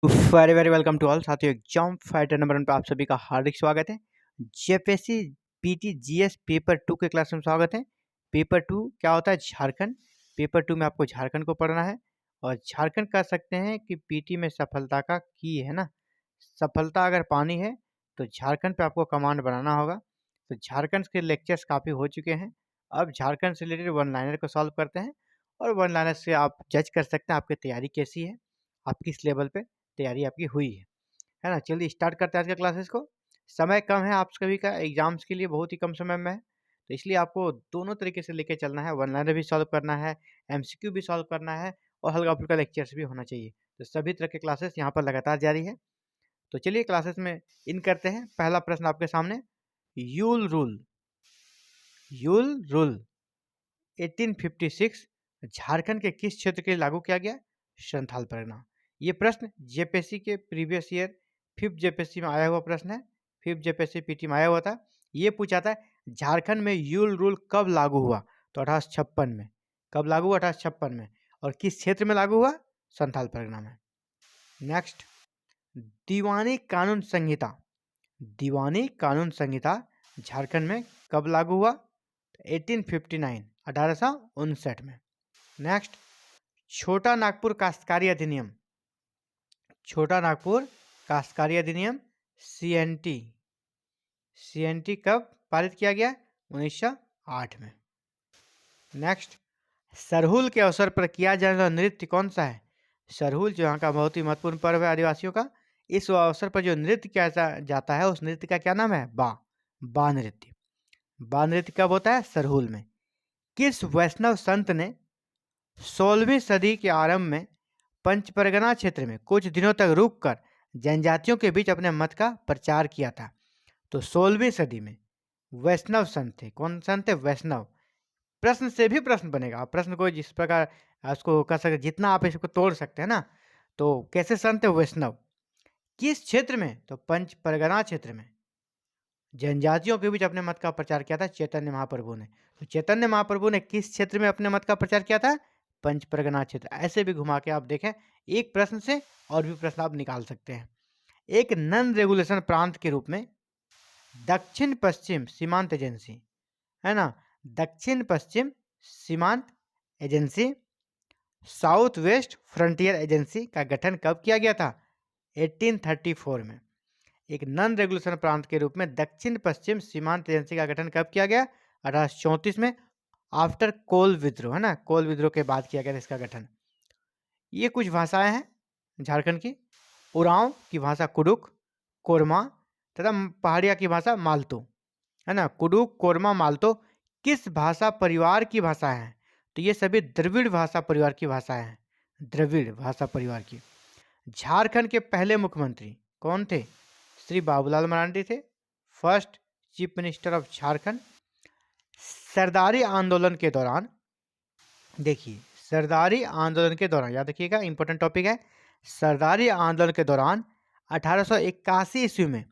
Very very welcome to all साथियों। Exam fighter number 1 पे आप सभी का हार्दिक स्वागत है। जेपीएससी पीटी जीएस पेपर 2 के क्लास में स्वागत है। पेपर 2 क्या होता है? झारखंड। पेपर 2 में आपको झारखंड को पढ़ना है और झारखंड कह सकते हैं कि पीटी में सफलता का की है ना। सफलता अगर पानी है तो झारखंड पे आपको कमांड बनाना होगा। तो झारखंड के लेक्चर्स काफ़ी हो चुके हैं। अब झारखंड से रिलेटेड वन लाइनर को सॉल्व करते हैं और वन लाइनर से आप जज कर सकते हैं आपकी तैयारी कैसी है, आप किस लेवल पे तैयारी आपकी हुई है ना। चलिए स्टार्ट करते हैं आज के क्लासेस को। समय कम है आप सभी का, एग्जाम्स के लिए बहुत ही कम समय में है, तो इसलिए आपको दोनों तरीके से लेके चलना है। वन लाइनर भी सॉल्व करना है, एमसीक्यू भी सॉल्व करना है और हल्का फुल्का लेक्चर्स भी होना चाहिए। तो सभी तरह के क्लासेस यहाँ पर लगातार जारी है। तो चलिए क्लासेस में इन करते हैं। पहला प्रश्न आपके सामने, you'll rule. You'll rule 1856 Jharkhand के किस क्षेत्र के लिए लागू किया गया? संथाल परगना। ये प्रश्न जेपीएससी के प्रीवियस ईयर 5th जेपीएससी में आया हुआ प्रश्न है। 5th जेपीएससी पीटी में आया हुआ था। ये पूछा था झारखंड में यूल रूल कब लागू हुआ? तो 1856 में। कब लागू हुआ? 1856 में। और किस क्षेत्र में लागू हुआ? संथाल परगना में। नेक्स्ट, दीवानी कानून संहिता। दीवानी कानून संहिता झारखंड में कब लागू हुआ? 1859 1859 में। नेक्स्ट, छोटा नागपुर काश्तकारी अधिनियम। छोटा नागपुर काश्तकारी अधिनियम सीएनटी। सीएनटी कब पारित किया गया? 1908 में। नेक्स्ट, सरहुल के अवसर पर किया जाने वाला नृत्य कौन सा है? सरहुल जो यहाँ का बहुत ही महत्वपूर्ण पर्व है आदिवासियों का। इस अवसर पर जो नृत्य किया जाता है उस नृत्य का क्या नाम है? बा नृत्य। बा नृत्य कब होता है? सरहुल में। किस वैष्णव संत ने 16वीं सदी के आरंभ में पंचपरगना क्षेत्र में कुछ दिनों तक रुककर जनजातियों के बीच अपने मत का प्रचार किया था? तो 16वीं सदी में वैष्णव संत थे। कौन संत थे? वैष्णव। प्रश्न से भी प्रश्न बनेगा, आप प्रश्न को जिस प्रकार उसको कर सकते, जितना आप इसको तोड़ सकते हैं ना। तो कैसे संत थे? वैष्णव। किस क्षेत्र में? तो पंच परगना क्षेत्र में जनजातियों के बीच अपने मत का प्रचार किया था चैतन्य महाप्रभु ने। तो चैतन्य महाप्रभु ने किस क्षेत्र में अपने मत का प्रचार किया था? पंच परगना क्षेत्र। ऐसे भी घुमा के आप देखें, एक प्रश्न से और भी प्रश्न आप निकाल सकते हैं। एक नॉन रेगुलेशन प्रांत के रूप में दक्षिण पश्चिम सीमांत एजेंसी, है ना, दक्षिण पश्चिम सीमांत agency, south west frontier agency का गठन कब किया गया था? 1834 में। एक नॉन रेगुलेशन प्रांत के रूप में दक्षिण पश्चिम सीमांत एजेंसी का गठन कब किया गया? 1834 में, आफ्टर कोल विद्रोह, है ना, कोल विद्रोह के बाद किया गया था इसका गठन। ये कुछ भाषाएं हैं झारखंड की। उरांव की भाषा कुडुक, कोरमा तथा पहाड़िया की भाषा मालतो, है ना। कुडुक, कोरमा, मालतो किस भाषा परिवार की भाषा है? तो ये सभी द्रविड़ भाषा परिवार की भाषाएं हैं। द्रविड़ भाषा परिवार की। झारखंड के पहले मुख्यमंत्री कौन थे? श्री बाबूलाल मरांडी थे, first chief minister of Jharkhand. सरदारी आंदोलन के दौरान, देखिए सरदारी आंदोलन के दौरान, याद रखिएगा इंपॉर्टेंट टॉपिक है। सरदारी आंदोलन के दौरान 1881 ईस्वी में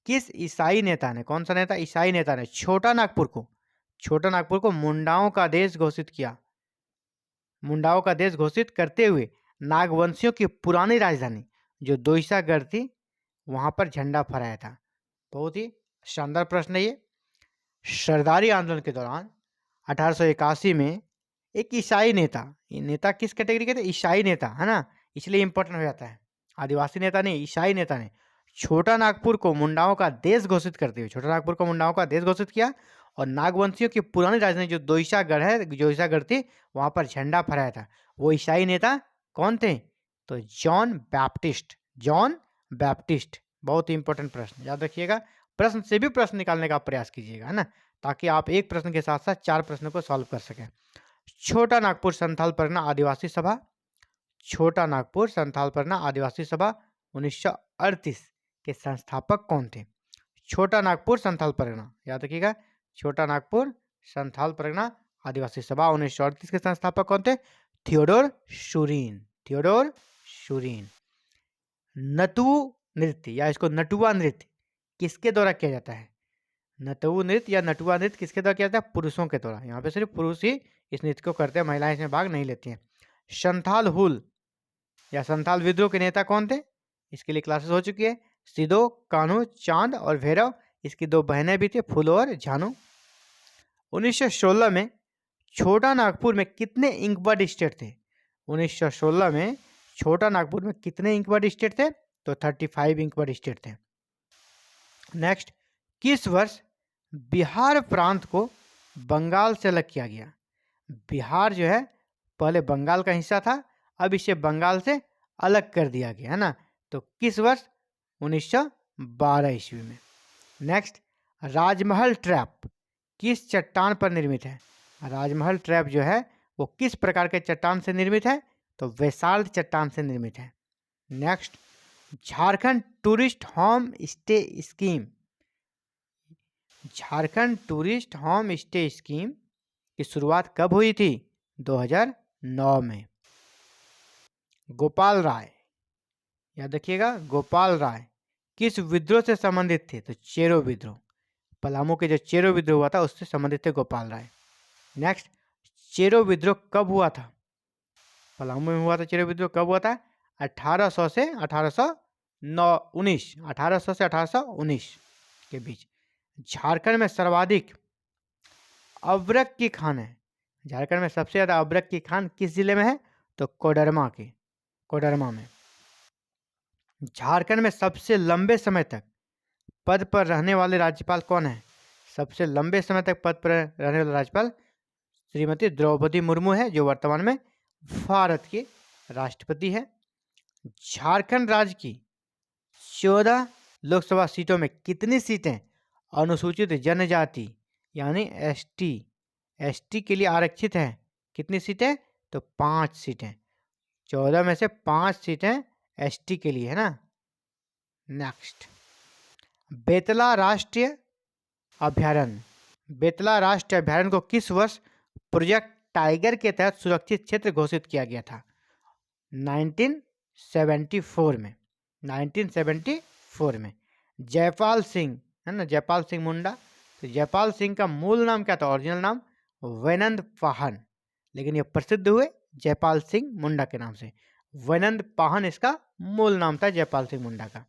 किस ईसाई नेता ने, कौन सा नेता? ईसाई नेता ने छोटा नागपुर को मुंडाओं का देश घोषित किया। मुंडाओं का देश घोषित करते हुए नागवंशियों की पुरानी राजधानी जो दोईसागढ़ थी वहां पर झंडा फहराया था। बहुत ही शानदार प्रश्न है ये। सरदारी आंदोलन के दौरान 1881 में एक ईसाई नेता, ये नेता किस कैटेगरी के थे? ईसाई नेता, है ना, इसलिए इंपॉर्टेंट हो जाता है। आदिवासी नेता नहीं, ईसाई नेता ने छोटा नागपुर को मुंडाओं का देश घोषित करते हुए छोटा नागपुर को मुंडाओं का देश घोषित किया और नागवंशियों की पुरानी राजधानी जो दोईसागढ़ है, दोईसागढ़ थी, वहां पर झंडा फहराया था। वो ईसाई नेता कौन थे? तो जॉन बैप्टिस्ट। John Baptist. बहुत ही इंपॉर्टेंट प्रश्न, याद रखिएगा। प्रश्न से भी प्रश्न निकालने का प्रयास कीजिएगा, है ना, ताकि आप एक प्रश्न के साथ साथ 4 प्रश्नों को सॉल्व कर सकें। छोटा नागपुर संथाल परगना आदिवासी सभा, छोटा नागपुर संथाल परगना आदिवासी सभा 1938 के संस्थापक कौन थे? छोटा नागपुर संथाल परगना, याद रखिएगा, छोटा नागपुर संथाल परगना आदिवासी सभा 1938 के संस्थापक कौन थे? थियोडोर शुरीन। थियोडोर शुरीन। नटुआ नृत्य या इसको नटुआ नृत्य किसके द्वारा किया जाता है? नटुआ नृत्य या नटुआ नृत्य किसके द्वारा किया जाता है? पुरुषों के द्वारा। यहाँ पे सिर्फ पुरुष ही इस नृत्य को करते हैं, महिलाएं इसमें भाग नहीं लेती हैं। संथाल हुल या संथाल विद्रोह के नेता कौन थे? इसके लिए क्लासेस हो चुकी है। सिदो, कान्हू, चांद और भैरव, इसकी 2 बहनें भी थी, फूलो और झानू। 1916 में छोटा नागपुर में कितने इंकवर्ड स्टेट थे? 1916 में छोटा नागपुर में कितने इंकवर्ड स्टेट थे? तो 35 इंकवर्ड स्टेट थे। नेक्स्ट, किस वर्ष बिहार प्रांत को बंगाल से अलग किया गया? बिहार जो है पहले बंगाल का हिस्सा था, अब इसे बंगाल से अलग कर दिया गया है ना। तो किस वर्ष? 1912 ईस्वी में। नेक्स्ट, राजमहल ट्रैप किस चट्टान पर निर्मित है? राजमहल ट्रैप जो है वो किस प्रकार के चट्टान से निर्मित है? तो बेसाल्ट चट्टान से निर्मित है। Next, Jharkhand tourist home stay scheme, Jharkhand tourist home stay scheme की शुरुआत कब हुई थी? 2009 में। गोपाल राय, याद रखिएगा, गोपाल राय किस विद्रोह से संबंधित थे? तो चेरो विद्रोह, पलामू के जो चेरो विद्रोह हुआ था उससे संबंधित थे गोपाल राय। नेक्स्ट, चेरो विद्रोह कब हुआ था? पलामू में हुआ था चेरो विद्रोह, कब हुआ था? 1800 से 1819, 1800 से 1819 के बीच। झारखंड में सर्वाधिक अबरक की खान है, झारखंड में सबसे ज्यादा अबरक की खान किस जिले में है? तो कोडरमा में। झारखंड में सबसे लंबे समय तक पद पर रहने वाले राज्यपाल कौन है? सबसे लंबे समय तक पद पर रहने वाले राज्यपाल श्रीमती द्रौपदी मुर्मू है, जो वर्तमान में भारत की राष्ट्रपति है। झारखंड राज्य की 14 लोकसभा सीटों में कितनी सीटें अनुसूचित जनजाति यानी एसटी के लिए आरक्षित हैं? कितनी सीटें? तो 5 सीटें। 14 में से 5 सीटें एसटी के लिए है ना। नेक्स्ट, बेतला राष्ट्रीय अभ्यारण्य, बेतला राष्ट्रीय अभ्यारण्य को किस वर्ष प्रोजेक्ट टाइगर के तहत सुरक्षित क्षेत्र घोषित किया गया था? 1974 में, 1974 में। जयपाल सिंह है ना, जयपाल सिंह मुंडा, तो जयपाल सिंह का मूल नाम क्या था? ओरिजिनल नाम वैनंद पाहन, लेकिन ये प्रसिद्ध हुए जयपाल सिंह मुंडा के नाम से। वैनंद पाहन इसका मूल नाम था, जयपाल सिंह मुंडा का।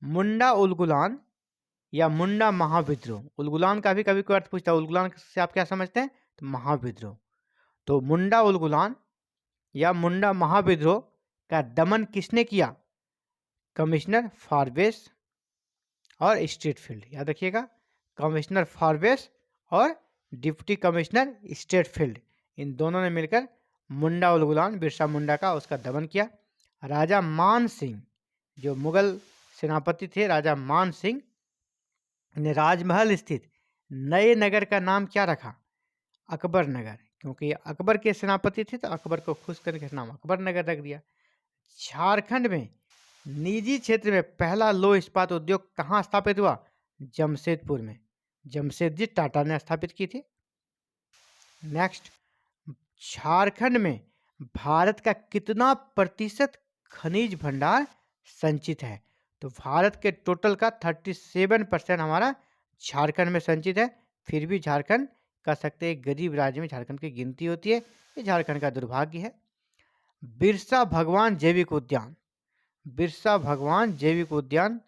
मुंडा उलगुलान या मुंडा महाविद्रोह, उलगुलान का भी कभी कोई अर्थ पूछता है, उलगुलान से आप क्या समझते हैं? तो महाविद्रोह। तो मुंडा उलगुलान या मुंडा महाविद्रोह का दमन किसने किया? कमिश्नर फॉरबेस और स्ट्रीट फील्ड, याद रखिएगा, कमिश्नर फॉरबेस और डिप्टी कमिश्नर स्ट्रीट फील्ड, इन दोनों ने मिलकर मुंडा उलगुलान, बिरसा मुंडा का, उसका दमन किया। राजा मान सिंह, जो मुगल सेनापति थे, राजा मान सिंह ने राजमहल स्थित नए नगर का नाम क्या रखा? अकबर नगर, क्योंकि अकबर के सेनापति थे तो अकबर को खुश करके नाम अकबर नगर रख दिया। झारखंड में निजी क्षेत्र में पहला लौह इस्पात उद्योग कहाँ स्थापित हुआ? जमशेदपुर में, जमशेदजी टाटा ने स्थापित की थी। नेक्स्ट, झारखंड में भारत का कितना प्रतिशत खनिज भंडार संचित है? तो भारत के टोटल का 37% हमारा झारखंड में संचित है। फिर भी झारखंड कह सकते हैं गरीब राज्य में झारखंड की गिनती होती है, ये झारखंड का दुर्भाग्य है। बिरसा भगवान जैविक उद्यान, बिरसा भगवान जैविक उद्यान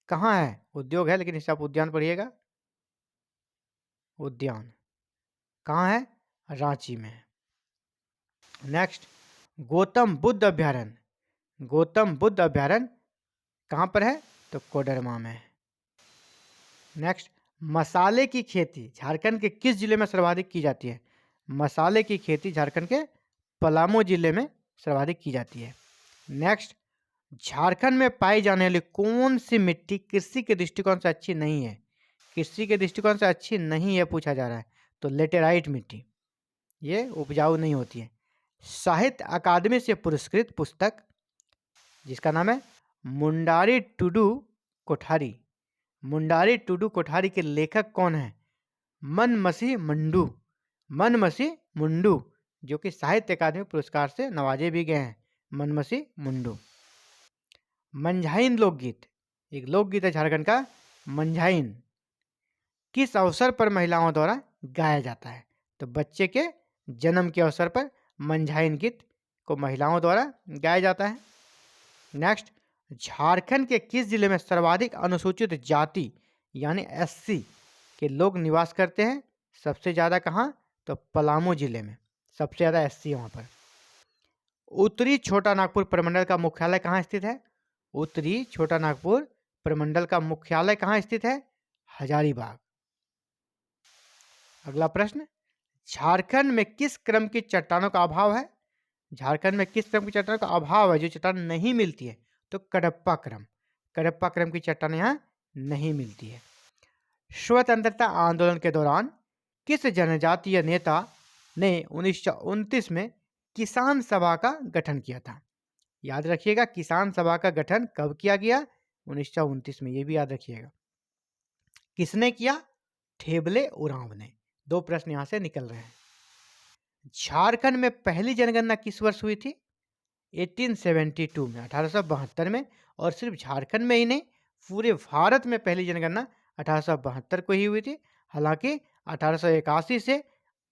कहाँ है? उद्योग है लेकिन इसे आप उद्यान पढ़िएगा। उद्यान कहाँ है? रांची में। नेक्स्ट, गौतम बुद्ध अभ्यारण्य, गौतम बुद्ध अभ्यारण्य कहाँ पर है? तो कोडरमा में। नेक्स्ट, मसाले की खेती झारखंड के किस जिले में सर्वाधिक की जाती है? मसाले की खेती झारखंड के पलामू जिले में सर्वाधिक की जाती है। नेक्स्ट, झारखंड में पाई जाने वाली कौन सी मिट्टी कृषि के दृष्टिकोण से अच्छी नहीं है? कृषि के दृष्टिकोण से अच्छी नहीं है पूछा जा रहा है, तो लेटेराइट मिट्टी, ये उपजाऊ नहीं होती है। साहित्य अकादमी से पुरस्कृत पुस्तक जिसका नाम है मुंडारी टुडू कोठारी, मुंडारी टुडू कोठारी के लेखक कौन है? मनमसी मुंडू, मनमसी मुंडू, जो कि साहित्य अकादमी पुरस्कार से नवाजे भी गए हैं, मनमसी मुंडू। मंझाइन लोकगीत, एक लोकगीत है झारखंड का मंझाइन, किस अवसर पर महिलाओं द्वारा गाया जाता है? तो बच्चे के जन्म के अवसर पर मंझाइन गीत को महिलाओं द्वारा गाया जाता है। नेक्स्ट, झारखंड के किस जिले में सर्वाधिक अनुसूचित जाति यानी एससी के लोग निवास करते हैं? सबसे ज़्यादा कहाँ? तो पलामू जिले में सबसे ज़्यादा एससी है वहाँ पर। उत्तरी छोटा नागपुर प्रमंडल का मुख्यालय कहाँ स्थित है? उत्तरी छोटा नागपुर प्रमंडल का मुख्यालय कहाँ स्थित है? हजारीबाग। अगला प्रश्न, झारखंड में किस क्रम की चट्टानों का अभाव है? झारखंड में किस क्रम की चट्टानों का अभाव है, जो चट्टान नहीं मिलती है? तो कडप्पा क्रम। कडप्पा क्रम की चट्टानें यहाँ नहीं मिलती है। स्वतंत्रता आंदोलन के दौरान किस जनजातीय नेता ने 1929 में किसान सभा का गठन किया था? याद रखिएगा, किसान सभा का गठन कब किया गया? 1929 में, ये भी याद रखिएगा। किसने किया? ठेबले उरांव ने। 2 प्रश्न यहां से निकल रहे हैं। झारखंड में पहली जनगणना किस वर्ष हुई थी? 1872 में, 1872 में। और सिर्फ झारखंड में ही नहीं, पूरे भारत में पहली जनगणना 1872 को ही हुई थी। हालांकि 1881 से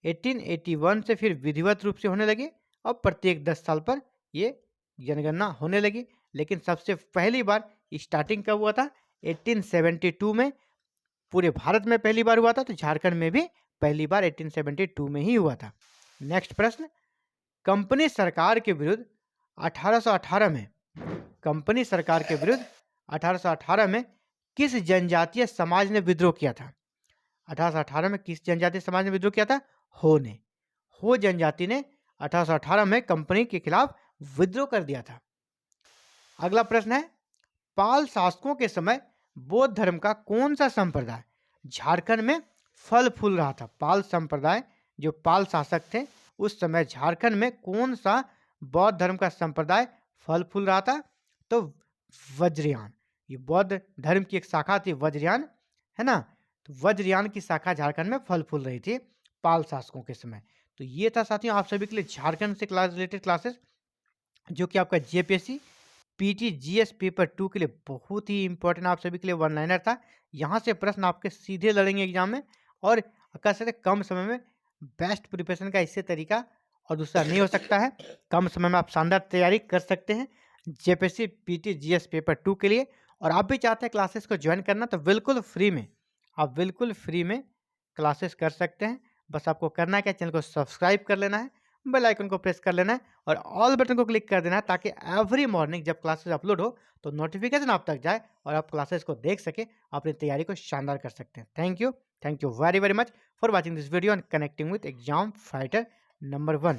1881 से फिर विधिवत रूप से होने लगी और प्रत्येक 10 साल पर ये जनगणना होने लगी। लेकिन सबसे पहली बार स्टार्टिंग कब हुआ था? 1872 में पूरे भारत में पहली बार हुआ था, तो झारखंड में भी पहली बार 1872 में ही हुआ था। नेक्स्ट प्रश्न, कंपनी सरकार के विरुद्ध 1818 में कंपनी सरकार के विरुद्ध 1818 में किस जनजातीय समाज ने विद्रोह किया था? 1818 में किस जनजातीय समाज ने विद्रोह किया था? हो ने। हो जनजाति ने 1818 में कंपनी के खिलाफ विद्रोह कर दिया था। अगला प्रश्न है, पाल शासकों के समय बौद्ध धर्म का कौन सा संप्रदाय झारखंड में फल फूल रहा था? पाल संप्रदाय, जो पाल शासक थे उस समय झारखंड में कौन सा बौद्ध धर्म का संप्रदाय फल फूल रहा था? तो वज्रयान। ये बौद्ध धर्म की एक शाखा थी वज्रयान, है ना? तो वज्रयान की शाखा झारखंड में फल फूल रही थी पाल शासकों के समय। तो ये था साथियों आप सभी के लिए झारखंड से रिलेटेड क्लासेस, जो कि आपका जेपीएससी पीटी जीएस पेपर 2 के लिए बहुत ही इंपॉर्टेंट आप सभी के लिए वन लाइनर था। यहाँ से प्रश्न आपके सीधे लड़ेंगे एग्जाम में, और कह सकते कम समय में बेस्ट प्रिपरेशन का इससे तरीका और दूसरा नहीं हो सकता है। कम समय में आप शानदार तैयारी कर सकते हैं जेपीएससी पीटी जीएस पेपर 2 के लिए। और आप भी चाहते हैं क्लासेस को ज्वाइन करना, तो बिल्कुल फ्री में, आप बिल्कुल फ्री में क्लासेस कर सकते हैं। बस आपको करना है क्या, चैनल को सब्सक्राइब कर लेना है, बेल आइकन को प्रेस कर लेना है और ऑल बटन को क्लिक कर देना है, ताकि एवरी मॉर्निंग जब क्लासेस अपलोड हो तो नोटिफिकेशन आप तक जाए और आप क्लासेस को देख सके, अपनी तैयारी को शानदार कर सकते हैं। Thank you very very much for watching this video and connecting with exam fighter number 1।